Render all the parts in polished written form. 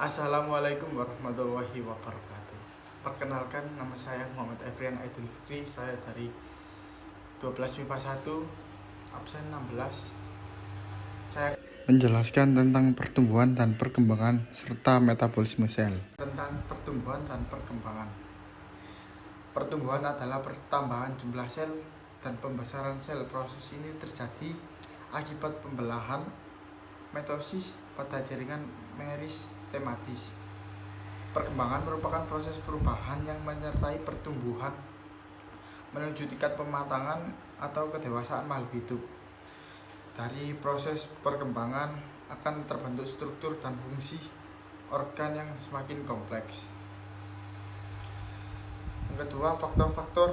Assalamualaikum warahmatullahi wabarakatuh. Perkenalkan, nama saya Muhammad Efrian Aidil Fikri. Saya dari 12 MIPA 1 absen 16. Saya menjelaskan tentang pertumbuhan dan perkembangan serta metabolisme sel. Tentang pertumbuhan dan perkembangan. Pertumbuhan adalah pertambahan jumlah sel dan pembesaran sel. Proses ini terjadi akibat pembelahan mitosis pada jaringan meristematis. Perkembangan merupakan proses perubahan yang menyertai pertumbuhan menuju tingkat pematangan atau kedewasaan makhluk hidup. Dari proses perkembangan akan terbentuk struktur dan fungsi organ yang semakin kompleks. Yang kedua, faktor-faktor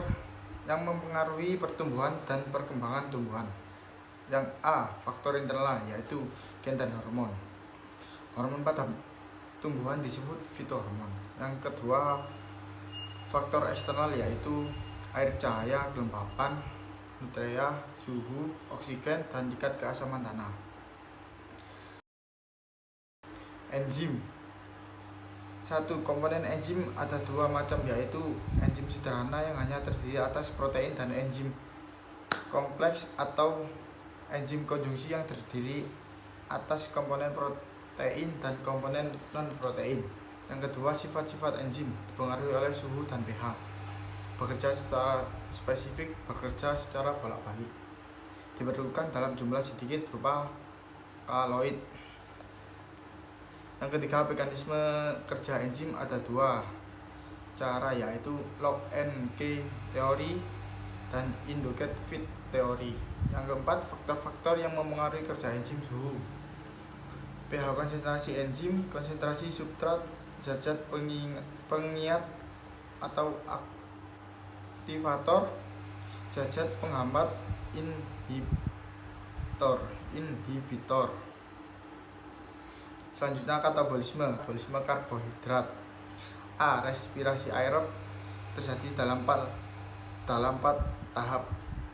yang mempengaruhi pertumbuhan dan perkembangan tumbuhan. Yang A, faktor internal, yaitu gen dan hormon. Hormon pada tumbuhan disebut fitohormon. Yang kedua, faktor eksternal, yaitu air, cahaya, kelembapan, nutria, suhu, oksigen, dan tingkat keasaman tanah. Enzim. Satu, komponen enzim ada dua macam, yaitu enzim sederhana yang hanya terdiri atas protein dan enzim kompleks atau enzim konjungsi yang terdiri atas komponen protein dan komponen non-protein. Yang kedua, sifat-sifat enzim dipengaruhi oleh suhu dan pH. Bekerja secara spesifik, bekerja secara bolak-balik. Diperlukan dalam jumlah sedikit berupa kaloid. Yang ketiga, mekanisme kerja enzim ada dua cara, yaitu log and key teori dan induked fit teori. Yang keempat, faktor-faktor yang mempengaruhi kerja enzim. Suhu, pH, konsentrasi enzim, konsentrasi substrat, zat-zat pengiat atau aktivator, zat-zat penghambat, inhibitor. Selanjutnya, katabolisme karbohidrat. A, respirasi aerob terjadi dalam 4 tahap,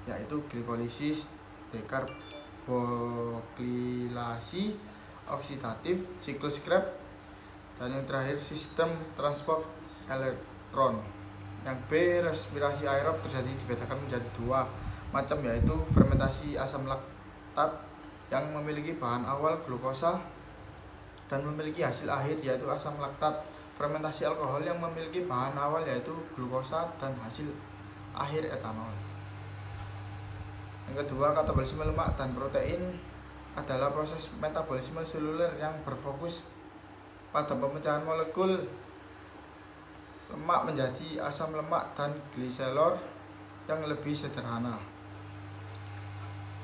yaitu glikolisis, dekarboksilasi, oksidatif, siklus Krebs, dan yang terakhir sistem transport elektron. Yang B, respirasi aerob terjadi dibedakan menjadi dua macam, yaitu fermentasi asam laktat yang memiliki bahan awal glukosa dan memiliki hasil akhir yaitu asam laktat. Fermentasi alkohol yang memiliki bahan awal yaitu glukosa dan hasil akhir etanol. Yang kedua, katabolisme lemak dan protein adalah proses metabolisme seluler yang berfokus pada pemecahan molekul lemak menjadi asam lemak dan gliserol yang lebih sederhana.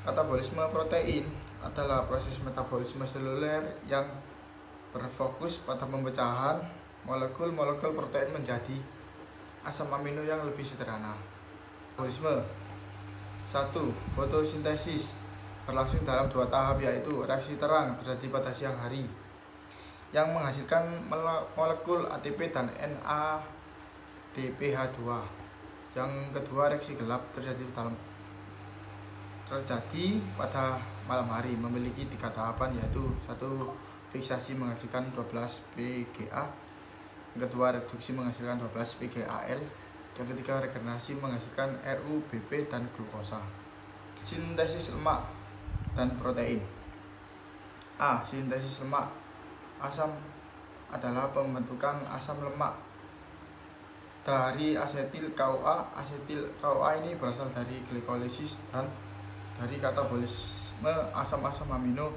Katabolisme protein adalah proses metabolisme seluler yang berfokus pada pemecahan molekul-molekul protein menjadi asam amino yang lebih sederhana. Metabolisme 1. Fotosintesis berlangsung dalam 2 tahap, yaitu reaksi terang terjadi pada siang hari yang menghasilkan molekul ATP dan NADPH2. Yang kedua, reaksi gelap terjadi pada malam hari, memiliki 3 tahapan, yaitu 1. Fiksasi menghasilkan 12 PGA. Yang kedua, reduksi menghasilkan 12 PGAL. Yang ketiga, regenerasi menghasilkan RUBP dan glukosa. Sintesis lemak dan protein. A. Sintesis lemak. Asam adalah pembentukan asam lemak dari asetil CoA. Asetil CoA ini berasal dari glikolisis dan dari katabolisme asam-asam amino.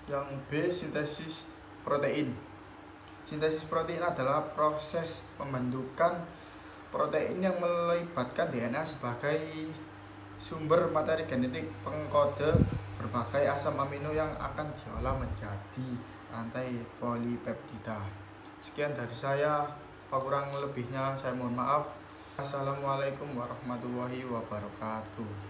Yang B, sintesis protein. Sintesis protein adalah proses pembentukan protein yang melibatkan DNA sebagai sumber materi genetik pengkode berbagai asam amino yang akan diolah menjadi rantai polipeptida. Sekian dari saya, kurang lebihnya saya mohon maaf. Assalamualaikum warahmatullahi wabarakatuh.